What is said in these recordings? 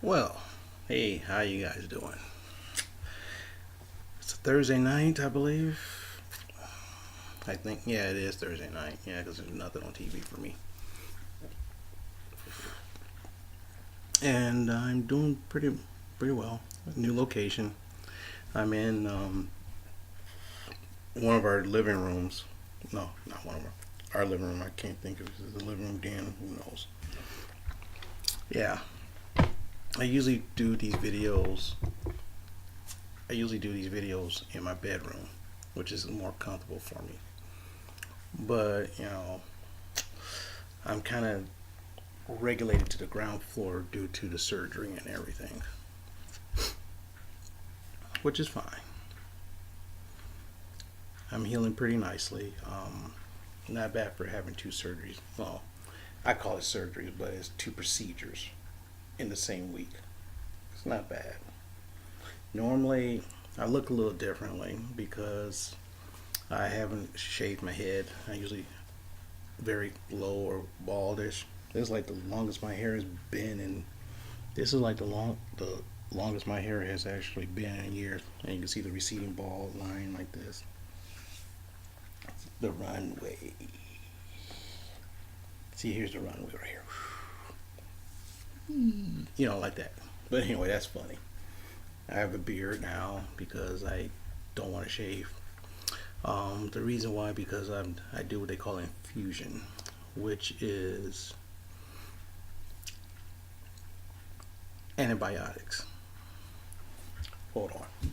Well, hey, how you guys doing? It's a Thursday night, I believe. I think, yeah, it is Thursday night. Yeah, because there's nothing on TV for me. And I'm doing pretty well. New location. I'm in one of our living rooms. No, not one of our living room. I can't think of it as the living room. Den. Who knows? Yeah, I usually do these videos. I usually do these videos in my bedroom, which is more comfortable for me. But I'm kind of regulated to the ground floor due to the surgery and everything, which is fine. I'm healing pretty nicely. Not bad for having two surgeries. Well, I call it surgeries, but it's two procedures in the same week. It's not bad. Normally, I look a little differently because I haven't shaved my head. I usually very low or baldish. This is like the longest my hair has been, and this is like the longest my hair has actually been in years. And you can see the receding bald line like this. The runway. See, here's the runway right here. Like that. But anyway, that's funny. I have a beard now because I don't want to shave. The reason why, because I do what they call infusion, which is antibiotics. Hold on.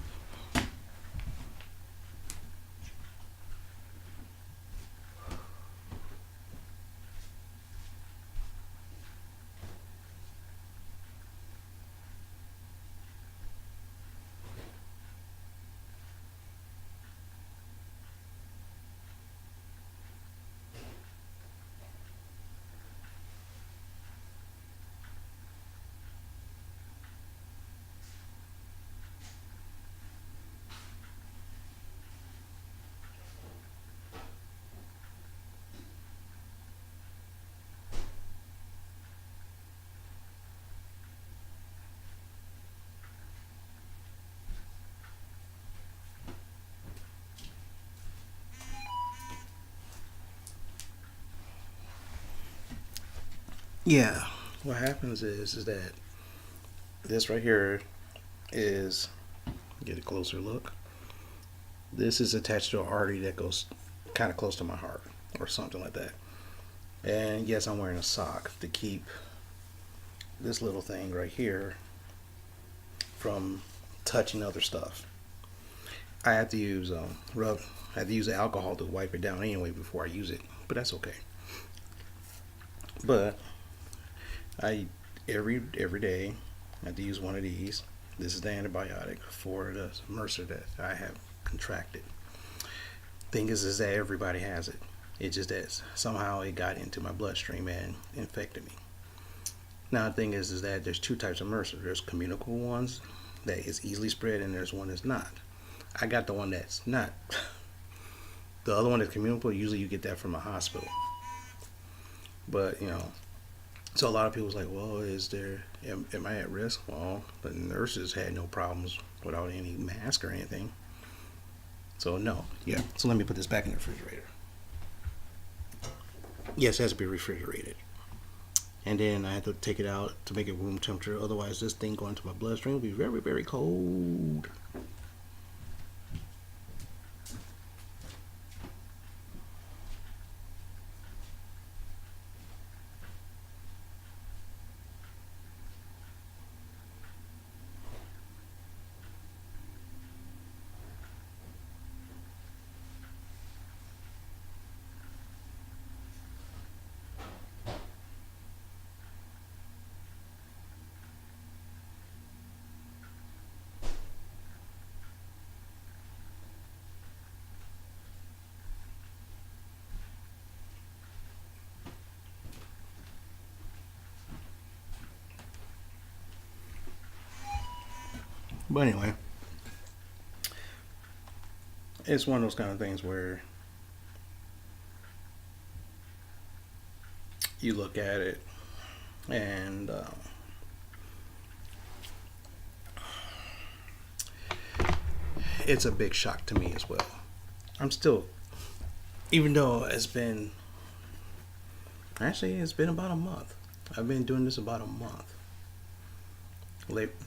Yeah, what happens is that this right here is, get a closer look. This is attached to an artery that goes kind of close to my heart or something like that. And yes, I'm wearing a sock to keep this little thing right here from touching other stuff. I have to use rub. I have to use alcohol to wipe it down anyway before I use it, but that's okay. But I every day I have to use one of these. This is the antibiotic for the Mrsa that I have contracted. Thing is that everybody has it. It just that somehow it got into my bloodstream and infected me. Now the thing is that there's two types of Mrsa. There's communicable ones that is easily spread, and there's one that's not. I got the one that's not. The other one that's communicable. Usually you get that from a hospital. But so a lot of people's like, well, am I at risk? Well, the nurses had no problems without any mask or anything. So no, yeah. So let me put this back in the refrigerator. Yes, it has to be refrigerated. And then I have to take it out to make it room temperature. Otherwise, this thing going to my bloodstream will be very, very cold. But anyway, it's one of those kind of things where you look at it and it's a big shock to me as well. I'm still, even though it's been about a month. I've been doing this about a month.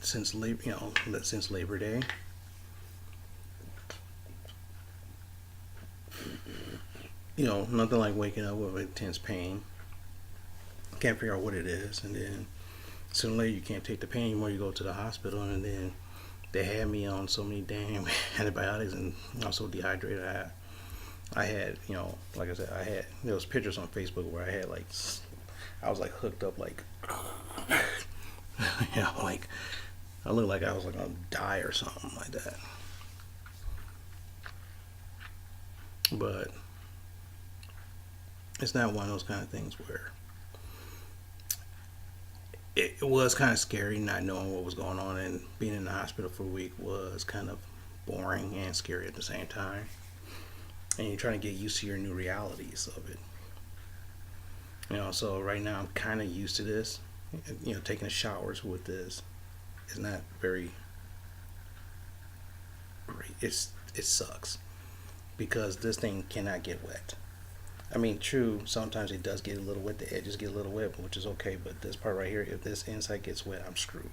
Since Labor Day. Nothing like waking up with intense pain. Can't figure out what it is, and then sooner or later you can't take the pain anymore. You go to the hospital, and then they had me on so many damn antibiotics, and I'm so dehydrated. I had, like I said, there was pictures on Facebook where I was like hooked up, like, like I looked like I was like gonna die or something like that. But it's not one of those kind of things where it was kind of scary not knowing what was going on, and being in the hospital for a week was kind of boring and scary at the same time. And you're trying to get used to your new realities of it. So right now I'm kind of used to this. Taking showers with this is not very great. It sucks because this thing cannot get wet. I mean, true, sometimes it does get a little wet. The edges get a little wet, which is okay. But this part right here, if this inside gets wet, I'm screwed.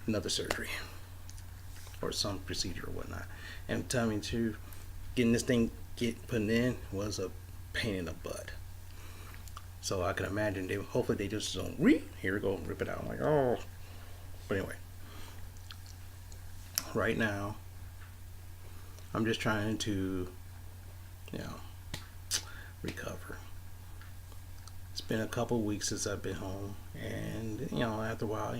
Another surgery or some procedure or whatnot. And tell me too, getting this thing put in was a pain in the butt. So I can imagine hopefully they just don't here we go, rip it out. I'm like, oh. But anyway, right now I'm just trying to, recover. It's been a couple weeks since I've been home, and after a while,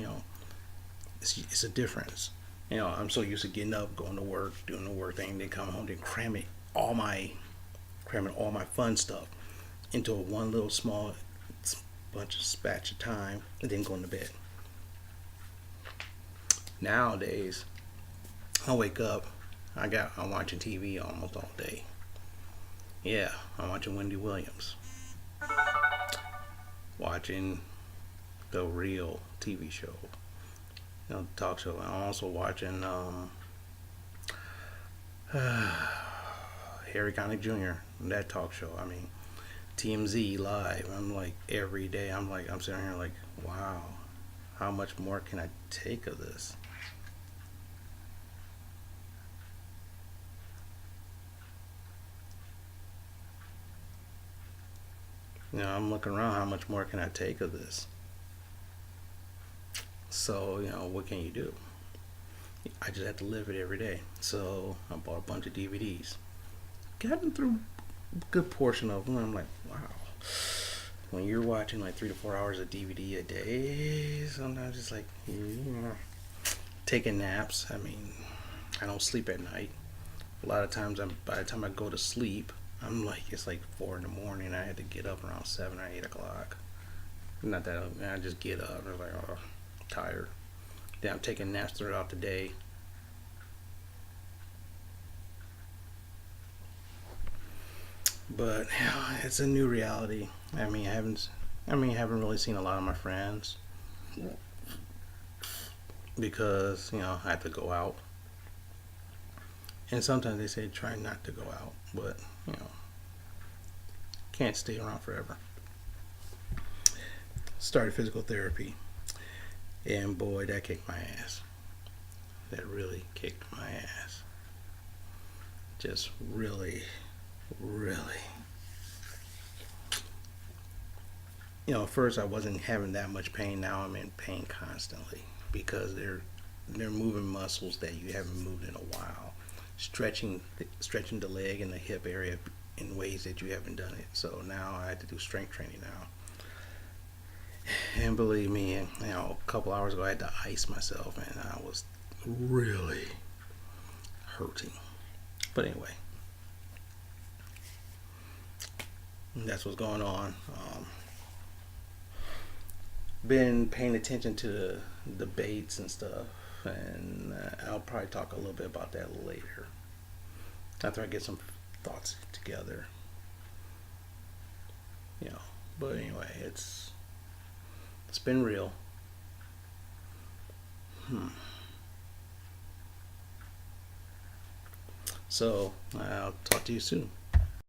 it's a difference. I'm so used to getting up, going to work, doing the work thing, then come home, then cramming all my fun stuff into one little small bunch of spatch of time, and then going to bed. Nowadays, I wake up, I'm watching TV almost all day. Yeah, I'm watching Wendy Williams, watching the real TV show, talk show. I'm also watching Harry Connick Jr. that talk show. I mean, TMZ Live. I'm like every day. I'm sitting here like, wow, how much more can I take of this? I'm looking around. How much more can I take of this? So, what can you do? I just have to live it every day. So I bought a bunch of DVDs. Gotten through a good portion of them. I'm like, wow. When you're watching like 3 to 4 hours of DVD a day, sometimes it's like, taking naps. I mean, I don't sleep at night. A lot of times, by the time I go to sleep, it's like 4 in the morning. I had to get up around 7 or 8 o'clock. Not that I just get up. I was like, oh, tired. Then I'm taking naps throughout the day. But it's a new reality. I haven't really seen a lot of my friends because I have to go out. And sometimes they say try not to go out, but can't stay around forever. Started physical therapy, and boy, that kicked my ass. That really kicked my ass. Just really. First I wasn't having that much pain. Now I'm in pain constantly because they're moving muscles that you haven't moved in a while, stretching the leg and the hip area in ways that you haven't done it. So now I have to do strength training now. And believe me, a couple hours ago I had to ice myself, and I was really hurting. But anyway, that's what's going on. Been paying attention to the debates and stuff, and I'll probably talk a little bit about that later after I get some thoughts together. But anyway, it's been real. So I'll talk to you soon.